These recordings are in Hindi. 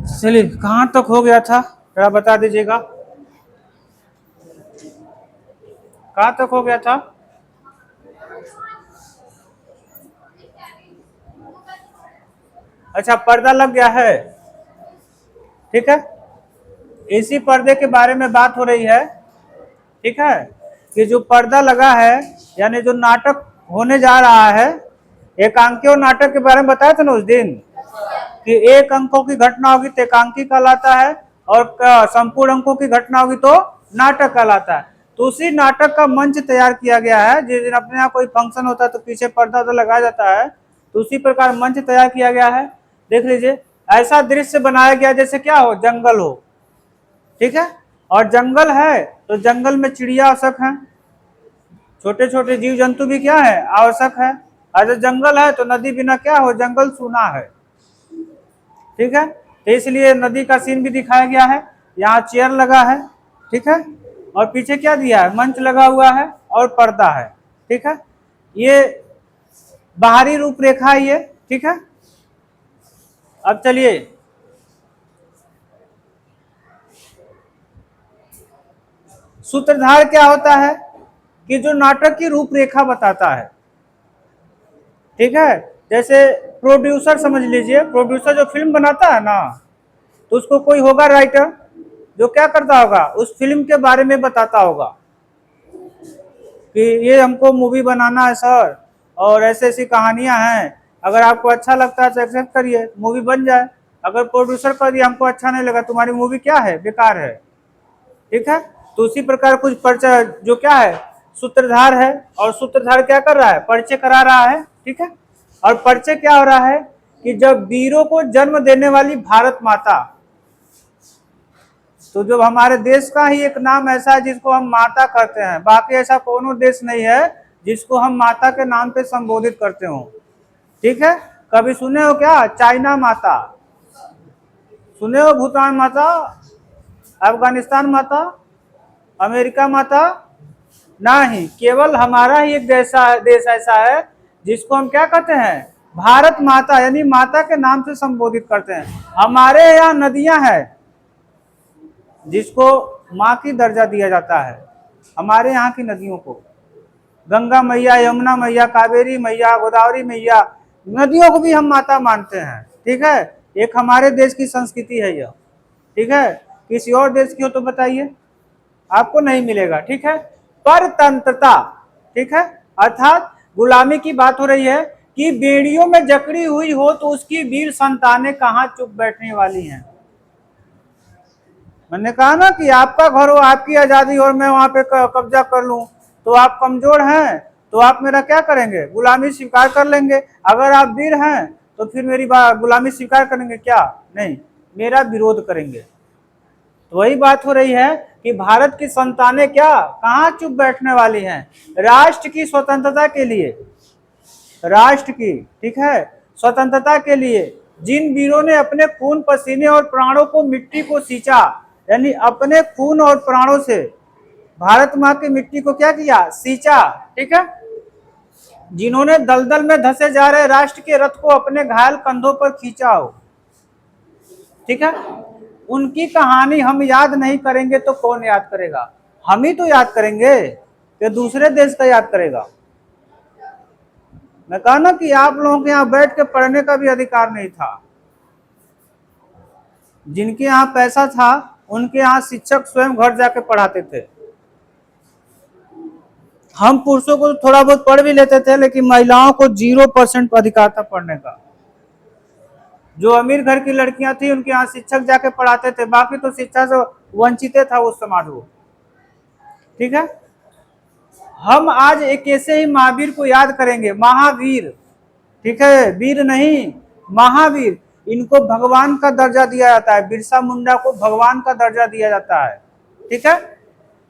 चलिए, कहाँ तक हो गया था जरा बता दीजिएगा। कहाँ तक हो गया था? अच्छा, पर्दा लग गया है। ठीक है, इसी पर्दे के बारे में बात हो रही है। ठीक है, कि जो पर्दा लगा है, यानी जो नाटक होने जा रहा है, एकांकी नाटक के बारे में बताया था ना उस दिन, कि एक अंकों की घटना होगी तो एकांकी कहलाता है, और संपूर्ण अंकों की घटना होगी तो नाटक कहलाता है। तो उसी नाटक का मंच तैयार किया गया है। जिस दिन अपने यहाँ कोई फंक्शन होता है तो पीछे पर्दा तो लगाया जाता है, तो उसी प्रकार मंच तैयार किया गया है। देख लीजिए, ऐसा दृश्य बनाया गया जैसे क्या हो, जंगल हो। ठीक है, और जंगल है तो जंगल में चिड़िया आवश्यक है, छोटे छोटे जीव जंतु भी क्या है, आवश्यक है। अगर जंगल है तो नदी बिना क्या हो, जंगल सूना है। ठीक है, तो इसलिए नदी का सीन भी दिखाया गया है। यहाँ चेयर लगा है। ठीक है, और पीछे क्या दिया है, मंच लगा हुआ है और पर्दा है। ठीक है, ये बाहरी रूपरेखा है ये। ठीक है, अब चलिए, सूत्रधार क्या होता है, कि जो नाटक की रूपरेखा बताता है। ठीक है, जैसे प्रोड्यूसर समझ लीजिए, प्रोड्यूसर जो फिल्म बनाता है ना, तो उसको कोई होगा राइटर, जो क्या करता होगा, उस फिल्म के बारे में बताता होगा कि ये हमको मूवी बनाना है सर, और ऐसे ऐसी कहानियां हैं, अगर आपको अच्छा लगता है तो एक्सेप्ट करिए, मूवी बन जाए। अगर प्रोड्यूसर कर दिया हमको अच्छा नहीं लगा, तुम्हारी मूवी क्या है, बेकार है। ठीक है, तो उसी प्रकार कुछ परिचय जो क्या है, सूत्रधार है, और सूत्रधार क्या कर रहा है, परिचय करा रहा है। ठीक है, और परिचय क्या हो रहा है, कि जब वीरों को जन्म देने वाली भारत माता, तो जब हमारे देश का ही एक नाम ऐसा है जिसको हम माता करते हैं, बाकी ऐसा कोनो देश नहीं है जिसको हम माता के नाम पे संबोधित करते हो। ठीक है, कभी सुने हो क्या, चाइना माता सुने हो, भूटान माता, अफगानिस्तान माता, अमेरिका माता? नहीं, केवल हमारा ही एक देश ऐसा है जिसको हम क्या कहते हैं, भारत माता, यानी माता के नाम से संबोधित करते हैं। हमारे यहाँ नदियां हैं जिसको माँ की दर्जा दिया जाता है, हमारे यहाँ की नदियों को, गंगा मैया, यमुना मैया, कावेरी मैया, गोदावरी मैया, नदियों को भी हम माता मानते हैं। ठीक है, एक हमारे देश की संस्कृति है यह। ठीक है, किसी और देश की हो तो बताइए, आपको नहीं मिलेगा। ठीक है, परतंत्रता। ठीक है, अर्थात गुलामी की बात हो रही है, कि बेड़ियों में जकड़ी हुई हो तो उसकी वीर संतानें कहाँ चुप बैठने वाली हैं। मैंने कहा ना कि आपका घर हो, आपकी आजादी और मैं वहां पे कब्जा कर लूं, तो आप कमजोर हैं तो आप मेरा क्या करेंगे, गुलामी स्वीकार कर लेंगे। अगर आप वीर हैं तो फिर मेरी गुलामी स्वीकार करेंगे क्या, नहीं, मेरा विरोध करेंगे। तो वही बात हो रही है कि भारत की संतानें क्या कहाँ चुप बैठने वाली हैं, राष्ट्र की स्वतंत्रता के लिए, राष्ट्र की, ठीक है, स्वतंत्रता के लिए जिन वीरों ने अपने खून पसीने और प्राणों को मिट्टी को सींचा, यानी अपने खून और प्राणों से भारत माँ की मिट्टी को क्या किया, सींचा। ठीक है, जिन्होंने दलदल में धंसे जा रहे राष्ट्र के रथ को अपने घायल कंधों पर खींचा हो। ठीक है, उनकी कहानी हम याद नहीं करेंगे तो कौन याद करेगा, हम ही तो याद करेंगे कि दूसरे देश का याद करेगा। मैं कहा ना कि आप लोगों के यहाँ बैठ के पढ़ने का भी अधिकार नहीं था। जिनके यहाँ पैसा था उनके यहाँ शिक्षक स्वयं घर जाके पढ़ाते थे। हम पुरुषों को थोड़ा बहुत पढ़ भी लेते थे, लेकिन महिलाओं को 0% अधिकार था पढ़ने का। जो अमीर घर की लड़कियां थी उनके यहाँ शिक्षक जाके पढ़ाते थे, बाकी तो शिक्षा से वंचित था उस समाज को। ठीक है, हम आज एक ऐसे ही महावीर को याद करेंगे, महावीर। ठीक है, वीर नहीं, महावीर। इनको भगवान का दर्जा दिया जाता है, बिरसा मुंडा को भगवान का दर्जा दिया जाता है। ठीक है,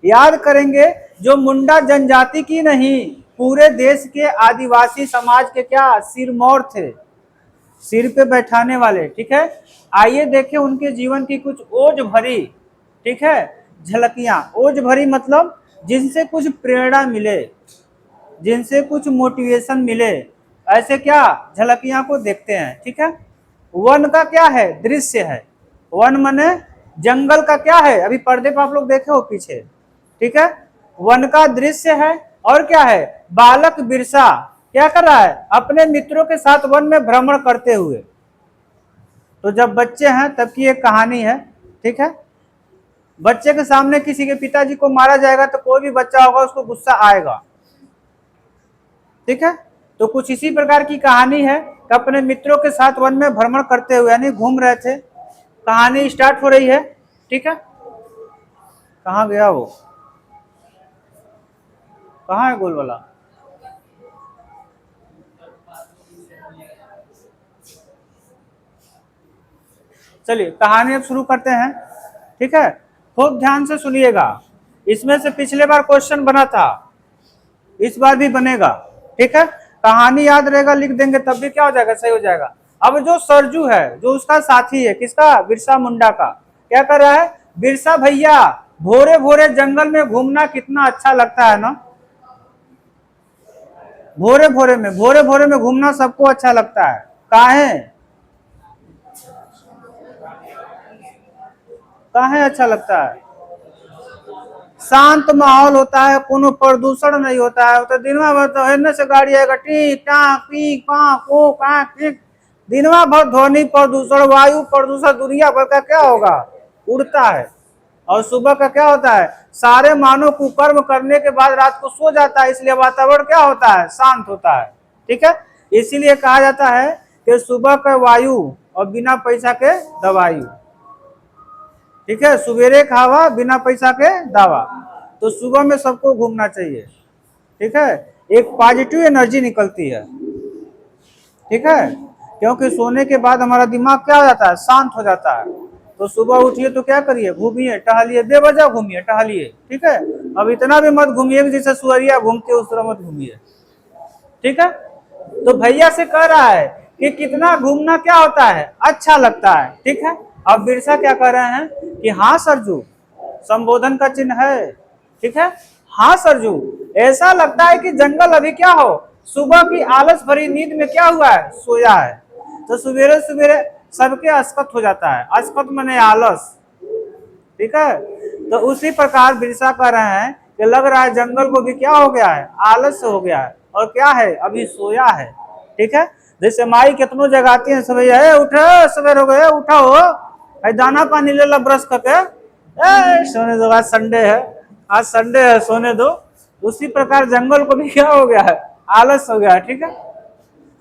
याद करेंगे, जो मुंडा जनजाति की नहीं, पूरे देश के आदिवासी समाज के क्या सिरमौर थे, सिर पे बैठाने वाले। ठीक है, आइए देखें उनके जीवन की कुछ ओज भरी, ठीक है, झलकियां। ओज भरी मतलब जिनसे कुछ प्रेरणा मिले, जिनसे कुछ मोटिवेशन मिले, ऐसे क्या झलकियां को देखते हैं। ठीक है, वन का क्या है, दृश्य है। वन मने जंगल का क्या है, अभी पर्दे पर आप लोग देखे हो पीछे, ठीक है, वन का दृश्य है। और क्या है, बालक बिरसा क्या कर रहा है, अपने मित्रों के साथ वन में भ्रमण करते हुए। तो जब बच्चे हैं तब की एक कहानी है, ठीक है। बच्चे के सामने किसी के पिताजी को मारा जाएगा तो कोई भी बच्चा होगा उसको गुस्सा आएगा, ठीक है। तो कुछ इसी प्रकार की कहानी है कि अपने मित्रों के साथ वन में भ्रमण करते हुए यानी घूम रहे थे। कहानी स्टार्ट हो रही है, ठीक है। कहाँ गया वो, कहाँ है गोल वाला? चलिए कहानी अब शुरू करते हैं, ठीक है। खूब ध्यान से सुनिएगा, इसमें से पिछले बार क्वेश्चन बना था, इस बार भी बनेगा, ठीक है। कहानी याद रहेगा, लिख देंगे तब भी क्या हो जाएगा, सही हो जाएगा। अब जो सरजू है, जो उसका साथी है, किसका, बिरसा मुंडा का, क्या कर रहा है, बिरसा भैया भोरे भोरे जंगल में घूमना कितना अच्छा लगता है ना। भोरे भोरे में घूमना सबको अच्छा लगता है, काहे काहे अच्छा लगता है, शांत माहौल होता है, कोनो प्रदूषण नहीं होता है। तो दिनवा भर तो हेलने से गाड़ी आएगा, टीक टाक पीक पाक को काक पीक, दिनवा भर ध्वनि प्रदूषण, वायु प्रदूषण दुनिया भर का क्या होगा, उड़ता है। और सुबह का क्या होता है, सारे मानव कुकर्म करने के बाद रात को सो जाता है, इसलिए वातावरण क्या होता है, शांत होता है, ठीक है। इसीलिए कहा जाता है कि सुबह का वायु और बिना पैसा के दवाई, ठीक है, सवेरे खावा बिना पैसा के दावा। तो सुबह में सबको घूमना चाहिए, ठीक है, एक पॉजिटिव एनर्जी निकलती है, ठीक है। क्योंकि सोने के बाद हमारा दिमाग क्या हो जाता है, शांत हो जाता है। तो सुबह उठिए तो क्या करिए, घूमिए टहलिए, बेवजह घूमिए टहलिए, ठीक है। अब इतना भी मत घूमिए जैसे सुअरिया घूमते उस तरह मत घूमिए, ठीक है। तो भैया से कह रहा है कि कितना घूमना क्या होता है, अच्छा लगता है, ठीक है। अब बिरसा क्या कह रहे हैं कि हाँ सरजू, संबोधन का चिन्ह है, ठीक है। हाँ सरजू, ऐसा लगता है कि जंगल अभी क्या हो, सुबह की आलस भरी नींद में क्या हुआ है, सोया है। तो सवेरे सवेरे सबके अस्कत हो जाता है, अस्कत माने आलस, ठीक है। तो उसी प्रकार बिरसा कह रहे हैं कि लग रहा है जंगल को भी क्या हो गया है, आलस हो गया है, और क्या है, अभी सोया है, ठीक है। जैसे माई कितनों जगाती है, सवेरे उठो सवेर हो गए, उठा हो दाना पानी ले ला ब्रश करके, सोने दो, आज संडे है, आज संडे है, सोने दो। उसी प्रकार जंगल को भी क्या हो गया है, आलस हो गया है, ठीक है।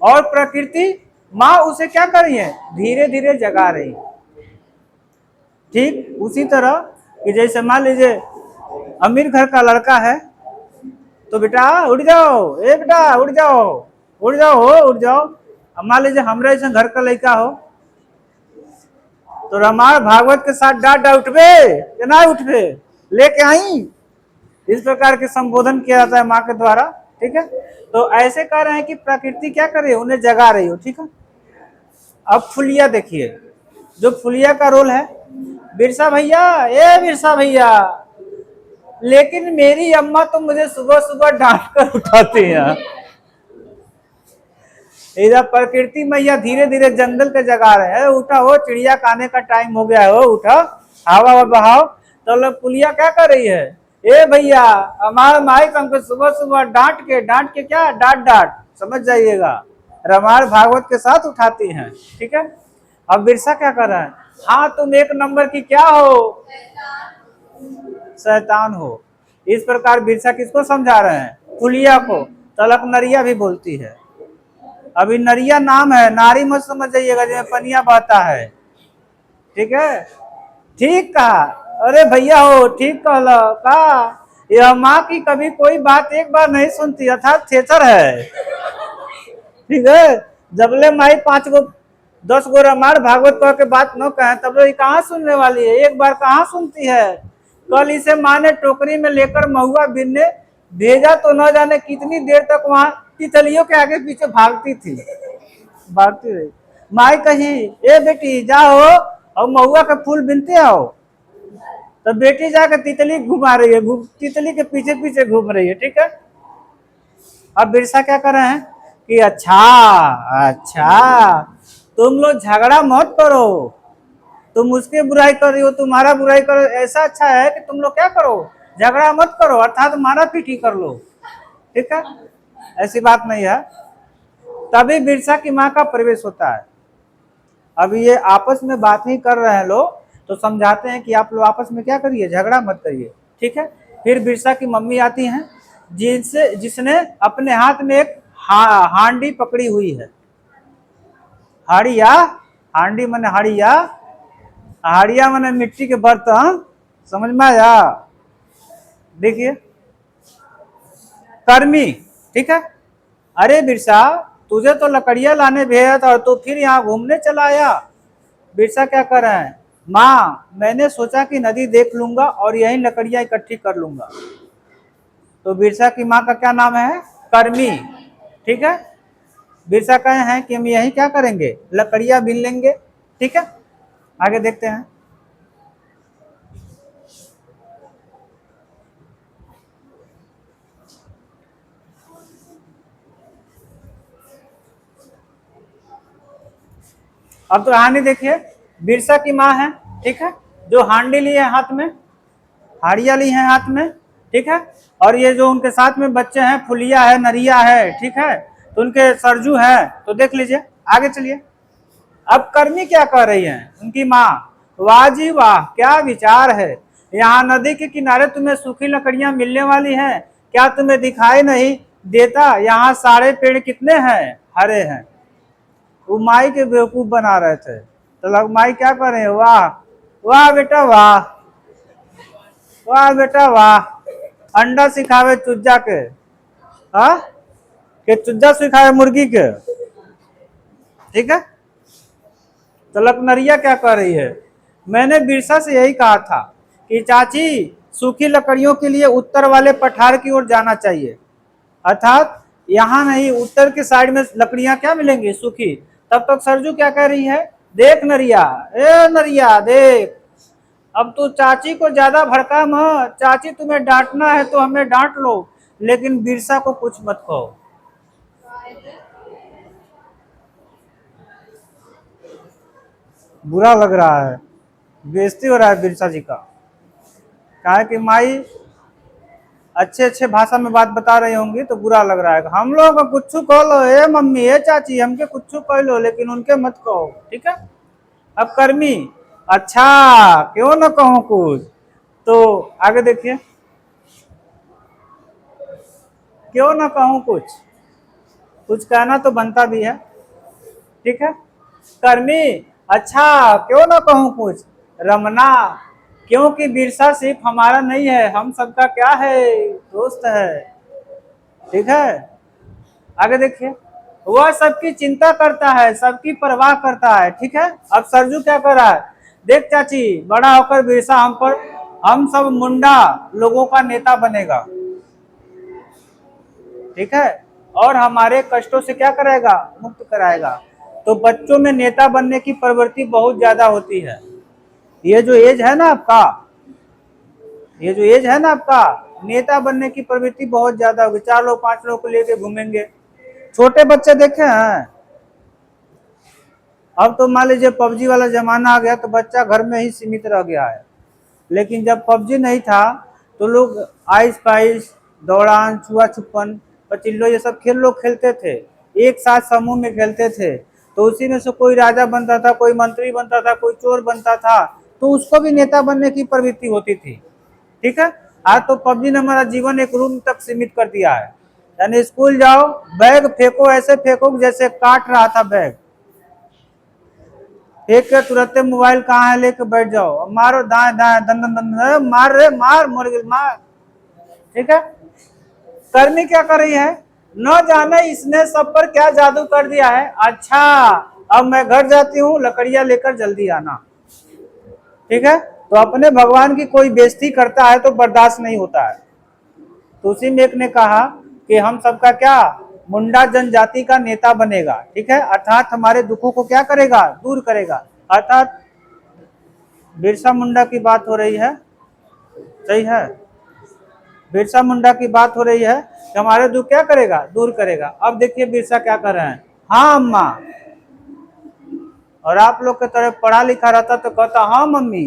और प्रकृति माँ उसे क्या कर रही है, धीरे धीरे जगा रही है, ठीक। उसी तरह कि जैसे मान लीजिए अमीर घर का लड़का है, तो बेटा उठ जाओ, ए बेटा उठ जाओ, उठ जाओ हो, उठ जाओ। अब मान लीजिए हमारे ऐसे घर का लड़का हो, तो रामायण भागवत के साथ डांट उठबे या ना उठबे, लेके आई, इस प्रकार के संबोधन किया जाता है माँ के द्वारा, ठीक है। तो ऐसे कह रहे हैं कि प्रकृति क्या कर रही है, उन्हें जगा रही हो, ठीक है। अब फुलिया देखिए, जो फुलिया का रोल है, बिरसा भैया, ए बिरसा भैया, लेकिन मेरी अम्मा तो मुझे सुबह सुबह डांट कर उठाती है। इधर प्रकृति मैया धीरे धीरे जंगल के जगा रहे हैं, उठा हो, चिड़िया खाने का टाइम हो गया हो, उठा हवा बहाओ। तो लोग पुलिया क्या कर रही है, ए भैया हमारे माई हमको सुबह सुबह डांट के क्या, डांट डांट समझ जाइएगा, रामायण भागवत के साथ उठाती हैं, ठीक है। अब बिरसा क्या कर रहा है, हाँ तुम एक नंबर की क्या हो, शैतान हो। इस प्रकार बिरसा किसको समझा रहे हैं, फुलिया को। तलक नरिया भी बोलती है, अभी नरिया नाम है, नारी मत समझ जाइएगा जिसमें पनिया बहता है, ठीक है। ठीक कहा, अरे भैया हो, ठीक कहला का, यह माँ की कभी कोई बात एक बार नहीं सुनती, अर्थात थेथर है, ठीक है। जबले माई 5 गो 10 गो रामायण भागवत कह के बात न कहे, तब ये कहाँ सुनने वाली है, एक बार कहाँ सुनती है। कल इसे माँ ने टोकरी में लेकर महुआ बिनने भेजा, तो न जाने कितनी देर तक वहां तितलियों के आगे पीछे भागती थी, भागती रही। माई कही, ए बेटी जाओ और महुआ का फूल बिनते आओ। तो बेटी जाकर तितली घुमा रही है, तितली के पीछे पीछे घूम रही है, ठीक है। अब बिरसा क्या कर रहे हैं कि अच्छा अच्छा तुम लोग झगड़ा मत करो, तुम उसकी बुराई कर रही हो, तुम्हारा बुराई करो, ऐसा अच्छा है कि तुम लोग क्या करो, झगड़ा मत करो, अर्थात मारा पीटी कर लो, ठीक है। ऐसी बात नहीं है, तभी बिरसा की माँ का प्रवेश होता है। अभी ये आपस में बात ही कर रहे हैं लोग, तो समझाते हैं कि आप लोग आपस में क्या करिए, झगड़ा मत करिए, ठीक है। फिर बिरसा की मम्मी आती हैं, जिसने अपने हाथ में एक हांडी पकड़ी हुई है। हाड़िया, हांडी माने हाड़िया, हाड़िया माने मिट्टी के बर्तन, समझ में आया। देखिए कर्मी, ठीक है। अरे बिरसा, तुझे तो लकड़ियां लाने भेजा था और तू फिर यहाँ घूमने चला आया। बिरसा क्या कर रहे हैं, माँ मैंने सोचा कि नदी देख लूंगा और यही लकड़ियां इकट्ठी कर लूंगा। तो बिरसा की माँ का क्या नाम है, कर्मी, ठीक है। बिरसा कहे हैं कि हम यही क्या करेंगे, लकड़ियां बीन लेंगे, ठीक है। आगे देखते हैं। अब तो कहानी देखिए, बिरसा की माँ है, ठीक है, जो हांडी ली है हाथ में, हाड़िया ली है हाथ में, ठीक है। और ये जो उनके साथ में बच्चे हैं, फुलिया है, नरिया है, ठीक है, तो उनके सरजू है, तो देख लीजिए, आगे चलिए। अब कर्मी क्या कह रही है, उनकी माँ, वाह जी वाह, क्या विचार है, यहाँ नदी के किनारे तुम्हें सूखी लकड़ियां मिलने वाली हैं, क्या तुम्हें दिखाई नहीं देता यहाँ सारे पेड़ कितने हैं, हरे हैं। वो माई के बेवकूफ बना रहे थे, तो लग माई क्या कर रहे हैं, वाह वाह बेटा वाह, वाह बेटा वाह, अंडा सिखावे चुज्जा के, हाँ, के चुज्जा सिखावे मुर्गी के, ठीक है। तो लखनरिया क्या कह रही है, मैंने बिरसा से यही कहा था कि चाची सूखी लकड़ियों के लिए उत्तर वाले पठार की ओर जाना चाहिए, अर्थात यहाँ नहीं, उत्तर के साइड में लकड़ियां क्या मिलेंगी, सूखी। तब तक सरजू क्या कह रही है, देख नरिया, ए नरिया देख, अब तू चाची को ज्यादा भड़का मत, चाची तुम्हें डांटना है तो हमें डांट लो, लेकिन बिरसा को कुछ मत कहो। बुरा लग रहा है, बेइज्जती हो रहा है बिरसा जी का। कहा कि माई अच्छे अच्छे भाषा में बात बता रही होंगी तो बुरा लग रहा है, हम लोग को कुछ कह लो, ए मम्मी ए चाची हमके कुछ कह लो, लेकिन उनके मत कहो, ठीक है। अब कर्मी, अच्छा क्यों ना कहूँ कुछ, तो आगे देखिए, क्यों ना कहूँ कुछ कहना तो बनता भी है, ठीक है। कर्मी, अच्छा क्यों ना कहूँ कुछ, रमना, क्योंकि बिरसा सिर्फ हमारा नहीं है, हम सबका क्या है, दोस्त है, ठीक है। आगे देखिए, वह सबकी चिंता करता है, सबकी परवाह करता है, ठीक है। अब सरजू क्या कर रहा है, देख चाची, बड़ा होकर बिरसा हम सब मुंडा लोगों का नेता बनेगा, ठीक है, और हमारे कष्टों से क्या कराएगा, मुक्त कराएगा। तो बच्चों में नेता बनने की प्रवृत्ति बहुत ज्यादा होती है। ये जो एज है ना आपका, ये जो एज है ना आपका, नेता बनने की प्रवृत्ति बहुत ज्यादा होगी, 4 लोग 5 लोग को लेके घूमेंगे। छोटे बच्चे देखे हैं, अब तो मान लीजिए पबजी वाला जमाना आ गया तो बच्चा घर में ही सीमित रह गया है, लेकिन जब पबजी नहीं था तो लोग आइस पाइस, दौड़ान, छुआ छुपन, पचिल्लो, ये सब खेल लोग खेलते थे, एक साथ समूह में खेलते थे, तो उसी में से कोई राजा बनता था, कोई मंत्री बनता था, कोई चोर बनता था, तो उसको भी नेता बनने की प्रवृत्ति होती थी, ठीक है। आज तो पबजी ने हमारा जीवन एक रूम तक सीमित कर दिया है, यानी स्कूल जाओ, बैग फेंको, ऐसे फेंको जैसे काट रहा था बैग, फेंक के तुरंत मोबाइल कहाँ है लेके बैठ जाओ, मारो दाएं दाएं, दन दन दन, मार रे मार, मर गई मार, ठीक है। करनी क्या कर रही है, न जाने इसने सब पर क्या जादू कर दिया है, अच्छा अब मैं घर जाती हूँ, लकड़ियां लेकर जल्दी आना, ठीक है। तो अपने भगवान की कोई बेइज्जती करता है तो बर्दाश्त नहीं होता है। तो उसी में एक ने कहा कि हम सबका क्या, मुंडा जनजाति का नेता बनेगा, ठीक है, अर्थात हमारे दुखों को क्या करेगा, दूर करेगा, अर्थात बिरसा मुंडा की बात हो रही है, सही है, बिरसा मुंडा की बात हो रही है कि हमारे दुख क्या करेगा, दूर करेगा। अब देखिए बिरसा क्या कर रहे हैं, हाँ अम्मा, और आप लोग के तरह पढ़ा लिखा रहता तो कहता हाँ मम्मी,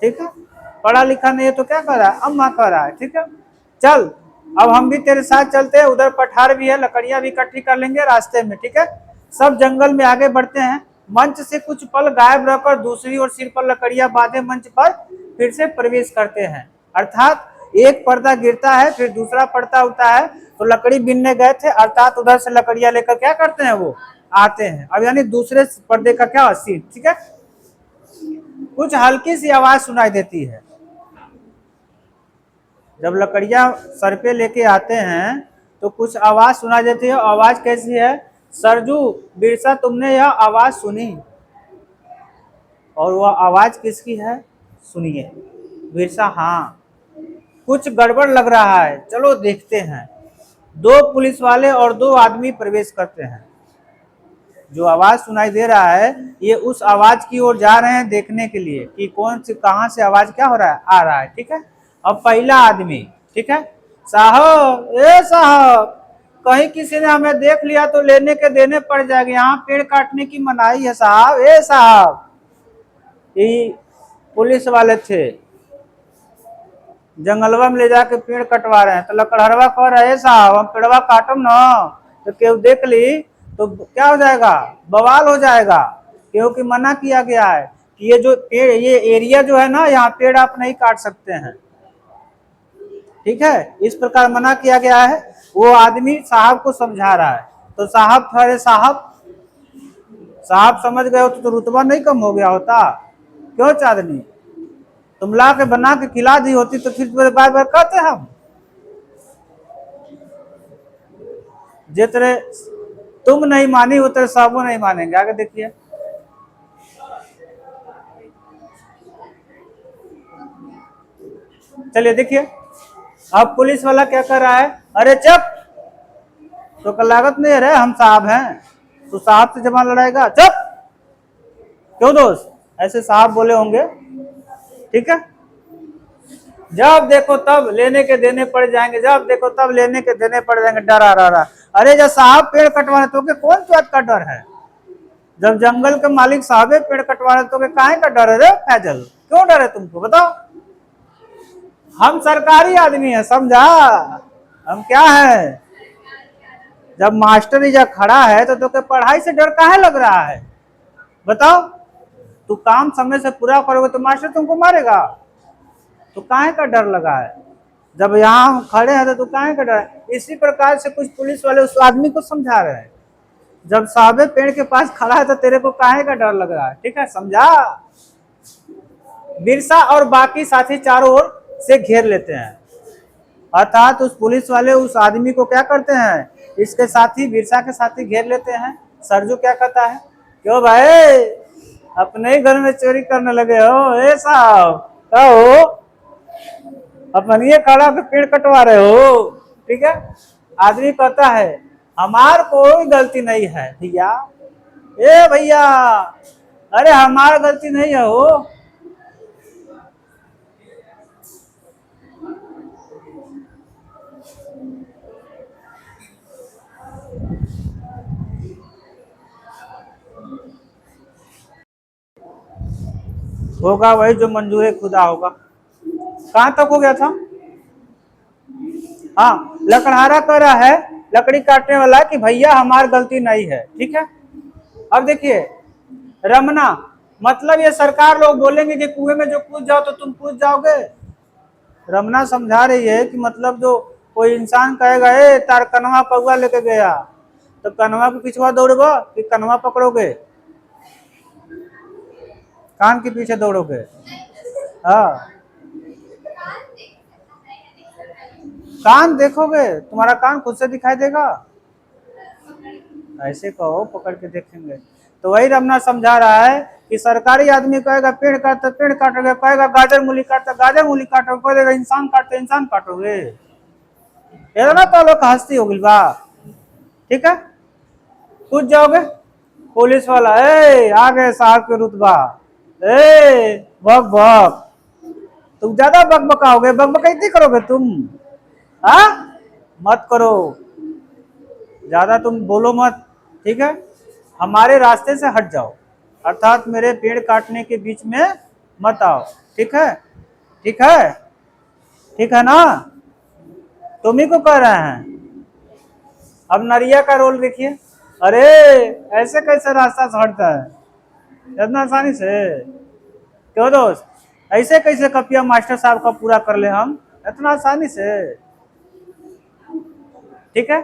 ठीक है। पढ़ा लिखा नहीं है तो क्या कर रहा है, अम्मा कर रहा है, ठीक है। चल अब हम भी तेरे साथ चलते हैं, उधर पठार भी है, लकड़ियां भी इकट्ठी कर लेंगे रास्ते में, ठीक है। सब जंगल में आगे बढ़ते हैं। मंच से कुछ पल गायब रहकर दूसरी ओर सिर पर लकड़ियां बांधे मंच पर फिर से प्रवेश करते हैं। अर्थात एक पर्दा गिरता है, फिर दूसरा पर्दा होता है। तो लकड़ी बीनने गए थे, अर्थात उधर से लकड़ियां लेकर क्या करते हैं, वो आते हैं। अब यानी दूसरे पर्दे का क्या सीन, ठीक है। कुछ हल्की सी आवाज सुनाई देती है। जब लकड़ियां सर पे लेके आते हैं तो कुछ आवाज सुनाई देती है। आवाज कैसी है, सरजू बिरसा तुमने यह आवाज सुनी? और वह आवाज किसकी है, सुनिए। बिरसा हाँ, कुछ गड़बड़ लग रहा है, चलो देखते हैं। दो पुलिस वाले और दो आदमी प्रवेश करते हैं। जो आवाज सुनाई दे रहा है ये उस आवाज की ओर जा रहे हैं देखने के लिए कि कौन से कहां से आवाज क्या हो रहा है, आ रहा है, ठीक है। अब पहला आदमी, ठीक है। साहब, ए साहब, कहीं किसी ने हमें देख लिया तो लेने के देने पड़ जाएंगे, यहाँ पेड़ काटने की मनाही है साहब। ए साहब, ये पुलिस वाले थे, जंगलवा में ले जाके पेड़ कटवा रहे हैं। तो लकड़हरवा कह रहा है साहब हम पेड़वा काटम ना तो केहू देख ली तो क्या हो जाएगा, बवाल हो जाएगा, क्योंकि मना किया गया है कि ये जो पेड़, ये एरिया जो है ना, यहाँ पेड़ आप नहीं काट सकते हैं, ठीक है। इस प्रकार मना किया गया है। वो आदमी साहब को समझा रहा है। तो साहब ठहरे, साहब साहब समझ गए होते तो रुतबा नहीं कम हो गया होता? क्यों चांदनी, तुम ला के बना के खिला दी होती तो फिर बार बार कहते हम। जितने तुम नहीं मानी उतने सबो नहीं मानेंगे। आगे देखिए, चलिए देखिए। अब पुलिस वाला क्या कर रहा है, अरे चुप, तो लागत नहीं है रे, हम साहब हैं, तो साहब से जमा लड़ाएगा, चुप। क्यों दोस्त, ऐसे साहब बोले होंगे, ठीक है। जब देखो तब लेने के देने पड़ जाएंगे, जब देखो तब लेने के देने पड़ जाएंगे, डरा रहा। अरे जब साहब पेड़ कटवाने तो के कौन बात का डर है? जब जंगल के मालिक साहब पेड़ कटवा रहे तो के काहे का डर है रे फैजल, क्यों डर है तुमको, बताओ। हम सरकारी आदमी है, समझा, हम क्या है। जब मास्टर जब खड़ा है तो के पढ़ाई से डर काहे लग रहा है, बताओ। तू काम समय से पूरा करोगे तो मास्टर तुमको मारेगा, तो काहे का डर लगा है? जब यहाँ हम खड़े हैं तो काहे का डर है? इसी प्रकार से कुछ पुलिस वाले उस आदमी को समझा रहे हैं, जब साहबे पेड़ के पास खड़ा है तो तेरे को काहे का डर लग रहा है, ठीक है, समझा। बिरसा और बाकी साथी चारों ओर से घेर लेते हैं। अर्थात उस पुलिस वाले उस आदमी को क्या करते हैं, इसके साथी बिरसा के साथी घेर लेते हैं। सरजू क्या कहता है, क्यों भाई अपने ही घर में चोरी करने लगे हो, ए साहब क्या हो, अपन ये खड़ा के पेड़ कटवा रहे हो, ठीक है। आदमी कहता है हमार कोई गलती नहीं है भैया, ए भैया, अरे हमार गलती नहीं है हो। होगा वही जो मंजूर खुदा होगा। कहां तक हो गया था? हाँ, लकड़हारा कह रहा है लकड़ी काटने वाला कि भैया हमारी गलती नहीं है, ठीक है। अब देखिए, रमना मतलब ये सरकार लोग बोलेंगे कि कुएं में जो कूद जाओ तो तुम कूद जाओगे। रमना समझा रही है कि मतलब जो कोई इंसान कहेगा ए तार कनवा पौआ लेके गया, तो कनवा के पीछे दौड़ोगे कि कनवा पकड़ोगे, कान के पीछे दौड़ोगे? हाँ, कान देखोगे, तुम्हारा कान खुद से दिखाई देगा, ऐसे कहो पकड़ के देखेंगे। तो वही रमना समझा रहा है कि सरकारी आदमी कहेगा पेड़ काटते पेड़ काटोगे, कहेगा गाजर मूली काटते गाजर मूली काटोगे, कहेगा इंसान काटते इंसान काटोगे। ये ना तो लोग हंसती होगी बा, ठीक है। कूद जाओगे, पुलिस वाला ए आ गए साहब के रुतबा, ए बक बक, तुम ज्यादा बकबकाओगे, बकबकाइती करोगे तुम, हाँ मत करो, ज्यादा तुम बोलो मत, ठीक है, हमारे रास्ते से हट जाओ। अर्थात मेरे पेड़ काटने के बीच में मत आओ। ठीक है, ठीक है, ठीक है ना? तुम्ही को कह रहे हैं। अब नरिया का रोल देखिए। अरे ऐसे कैसे रास्ता छोड़ता है इतना आसानी से? क्यों दोस्त, ऐसे कैसे कपिया मास्टर साहब का पूरा कर ले हम इतना आसानी से? ठीक है,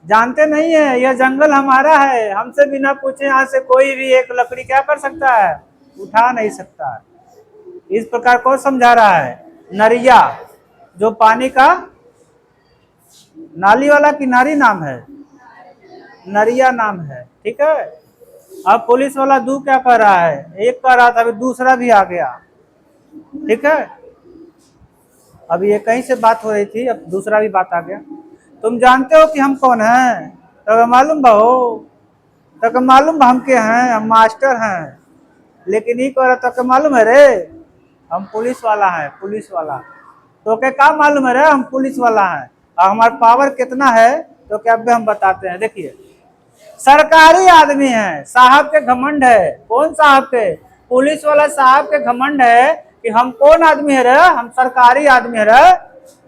जानते नहीं है यह जंगल हमारा है, हमसे बिना पूछे यहाँ से कोई भी एक लकड़ी क्या कर सकता है? उठा नहीं सकता है। इस प्रकार कौन समझा रहा है? नरिया, जो पानी का नाली वाला किनारी नाम है, नरिया नाम है। ठीक है, अब पुलिस वाला दू क्या कर रहा है? एक कर रहा था, अभी दूसरा भी आ गया। ठीक है, अभी ये कहीं से बात हो रही थी, अब दूसरा भी बात आ गया। तुम जानते हो कि हम कौन हैं? तो मालूम बा हो, तो मालूम बा हम के हैं, हम मास्टर हैं। लेकिन ये कह रहा तो मालूम है रे, हम पुलिस वाला है, पुलिस वाला। तो क्या मालूम है रे, हम पुलिस वाला है और हमारा पावर कितना है? तो क्या हम बताते हैं। देखिए, सरकारी आदमी है, साहब के घमंड है। कौन साहब के? पुलिस वाला साहब के घमंड है कि हम कौन आदमी है रे, हम सरकारी आदमी है रे।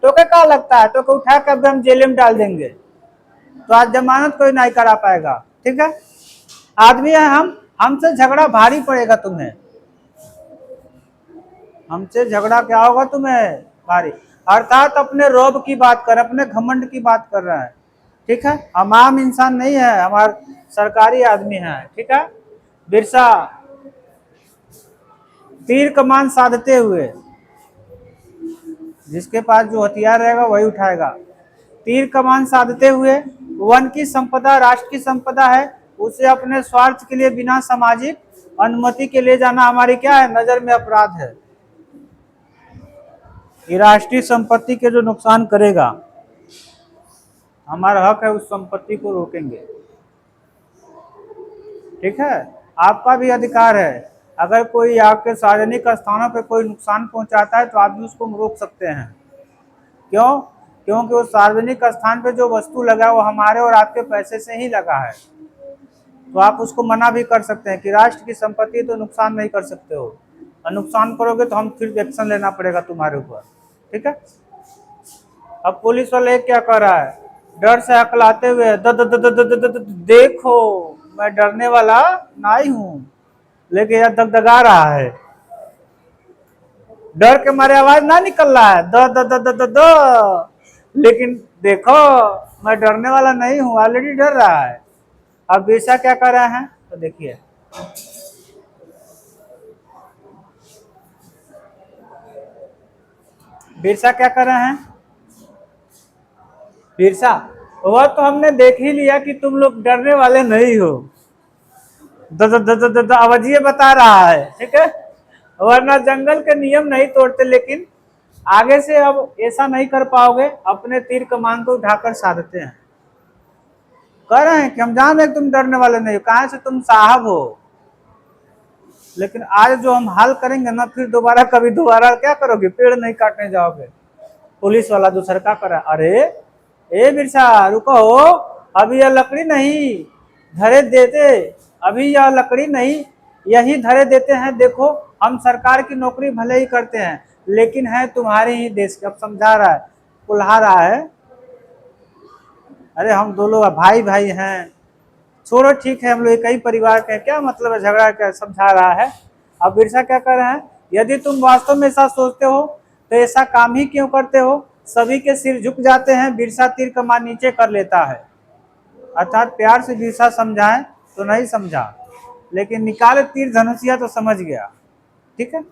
तो क्या लगता है? तो उठा कर हम जेल में डाल देंगे, तो आज जमानत कोई नहीं करा पाएगा। ठीक है, आदमी है हम, हमसे झगड़ा भारी पड़ेगा तुम्हें। हमसे झगड़ा क्या होगा तुम्हें? भारी। अर्थात अपने रौब की बात कर, अपने घमंड की बात कर रहा है। ठीक है, हम आम इंसान नहीं है, हमारे सरकारी आदमी है। ठीक है, बिरसा तीर कमान साधते हुए, जिसके पास जो हथियार रहेगा वही उठाएगा। तीर कमान साधते हुए वन की संपदा राष्ट्र की संपदा है, उसे अपने स्वार्थ के लिए बिना सामाजिक अनुमति के ले जाना हमारी क्या है? नजर में अपराध है। ये राष्ट्रीय संपत्ति के जो नुकसान करेगा, हमारा हक है उस संपत्ति को रोकेंगे। ठीक है, आपका भी अधिकार है, अगर कोई आपके सार्वजनिक स्थानों पर कोई नुकसान पहुंचाता है तो आप भी उसको रोक सकते हैं। क्यों? क्योंकि वो सार्वजनिक स्थान पे जो वस्तु लगा है वो हमारे और आपके पैसे से ही लगा है। तो आप उसको मना भी कर सकते हैं कि राष्ट्र की संपत्ति तो नुकसान नहीं कर सकते हो, और नुकसान करोगे तो हम फिर एक्शन लेना पड़ेगा तुम्हारे ऊपर। ठीक है, अब पुलिस वाले क्या कर रहा है? डर से हकलाते हुए देखो मैं डरने वाला नहीं हूं, लेकिन यह दगदगा रहा है, डर के मारे आवाज ना निकल रहा है the the the the the the, लेकिन देखो मैं डरने वाला नहीं हूं, ऑलरेडी डर रहा है। अब बिरसा क्या कर रहे हैं? तो देखिए, बिरसा क्या कर रहे हैं? बिरसा, वह तो हमने देख ही लिया कि तुम लोग डरने वाले नहीं हो, अवजिए बता रहा है। ठीक है, वरना जंगल के नियम नहीं तोड़ते, लेकिन आगे से अब ऐसा नहीं कर पाओगे, अपने तीर कमान को उठाकर साधते हैं। कह रहे हैं कि हम जान रहे तुम डरने वाले नहीं हो, कहां से तुम साहब हो, लेकिन आज जो हम हाल करेंगे ना, फिर दोबारा कभी दोबारा क्या करोगे? पेड़ नहीं काटने जाओगे। पुलिस वाला दूसरा क्या कर रहा है? अरे ए बिरसा रुको हो, अभी यह लकड़ी नहीं धरे देते, अभी यह लकड़ी नहीं यही धरे देते हैं। देखो हम सरकार की नौकरी भले ही करते हैं, लेकिन है तुम्हारे ही देश के। अब समझा रहा है, कुल्हा रहा है। अरे हम दो लोग भाई भाई हैं, छोड़ो ठीक है, हम लोग एक ही परिवार के, क्या मतलब है झगड़ा? क्या समझा रहा है। अब बिरसा क्या कर रहे हैं? यदि तुम वास्तव में ऐसा सोचते हो तो ऐसा काम ही क्यों करते हो? सभी के सिर झुक जाते हैं, बिरसा तीर कमान नीचे कर लेता है। अर्थात प्यार से बिरसा समझाए तो नहीं समझा, लेकिन निकाले तीर धनुषिया तो समझ गया। ठीक है,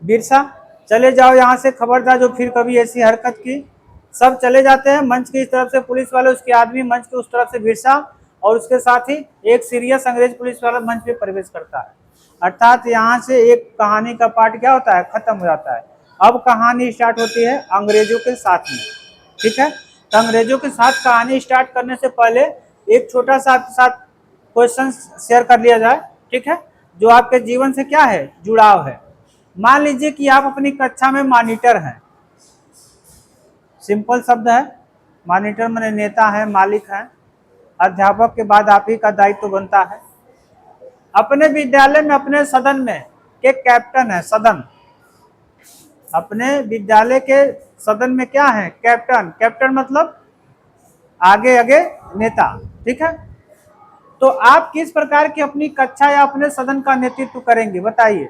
बिरसा चले जाओ यहाँ से, खबरदार जो फिर कभी ऐसी हरकत की। सब चले जाते हैं, मंच की इस तरफ से पुलिस वाले, उसके आदमी, मंच के उस तरफ से बिरसा, और उसके साथ ही एक सीरियस अंग्रेज पुलिस वाला मंच पे प्रवेश करता है। अर्थात यहाँ से एक कहानी का पार्ट क्या होता है? खत्म हो जाता है। अब कहानी स्टार्ट होती है अंग्रेजों के साथ में। ठीक है, तो अंग्रेजों के साथ कहानी स्टार्ट करने से पहले एक छोटा सा आपके साथ क्वेश्चन शेयर कर लिया जाए। ठीक है, जो आपके जीवन से क्या है? जुड़ाव है। मान लीजिए कि आप अपनी कक्षा में मॉनिटर हैं, सिंपल शब्द है, मॉनिटर माने नेता है, मालिक है। अध्यापक के बाद आप ही का दायित्व बनता है। अपने विद्यालय में अपने सदन में के कैप्टन है, सदन, अपने विद्यालय के सदन में क्या है, कैप्टन। कैप्टन मतलब आगे आगे नेता, ठीक है। तो आप किस प्रकार की अपनी कक्षा या अपने सदन का नेतृत्व करेंगे, बताइए।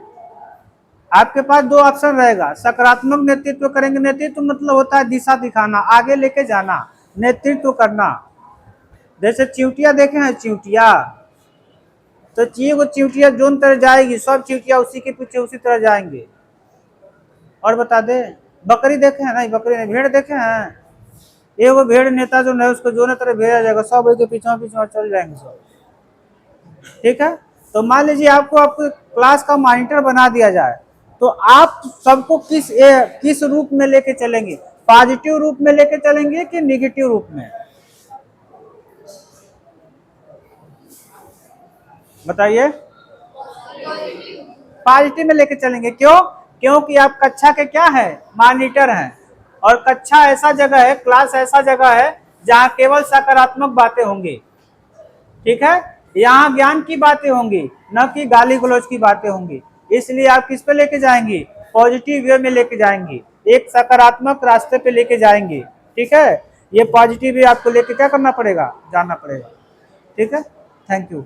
आपके पास दो ऑप्शन रहेगा, सकारात्मक नेतृत्व करेंगे। नेतृत्व मतलब होता है दिशा दिखाना, आगे लेके जाना, नेतृत्व करना। जैसे चिंटिया देखे हैं, चिंटिया, तो वो चिंटिया जोन तरह जाएगी, सब चिंटिया उसी के पीछे उसी तरह जाएंगे। और बता दे, बकरी देखे हैं, नहीं बकरी नहीं, भेड़ देखे हैं, ये वो भेड़ नेता जो है उसको जो तरह भेजा जाएगा, सब के पीछे पीछे चल जाएंगे सब, ठीक है। तो मान लीजिए आपको आपको क्लास का मॉनिटर बना दिया जाए, तो आप सबको किस रूप में लेके चलेंगे, पॉजिटिव रूप में लेके चलेंगे कि निगेटिव रूप में, बताइए। पॉजिटिव में लेके चलेंगे, क्यों? क्योंकि आप कक्षा के क्या है, मॉनिटर हैं, और कक्षा ऐसा जगह है, क्लास ऐसा जगह है जहाँ केवल सकारात्मक बातें होंगी, ठीक है। यहाँ ज्ञान की बातें होंगी, न कि गाली गलौज की बातें होंगी। इसलिए आप किस पे लेके जाएंगे, पॉजिटिव वे में लेके जाएंगे, एक सकारात्मक रास्ते पे लेके जाएंगे, ठीक है। ये पॉजिटिव वे आपको लेके क्या करना पड़ेगा, जाना पड़ेगा, ठीक है। Thank you.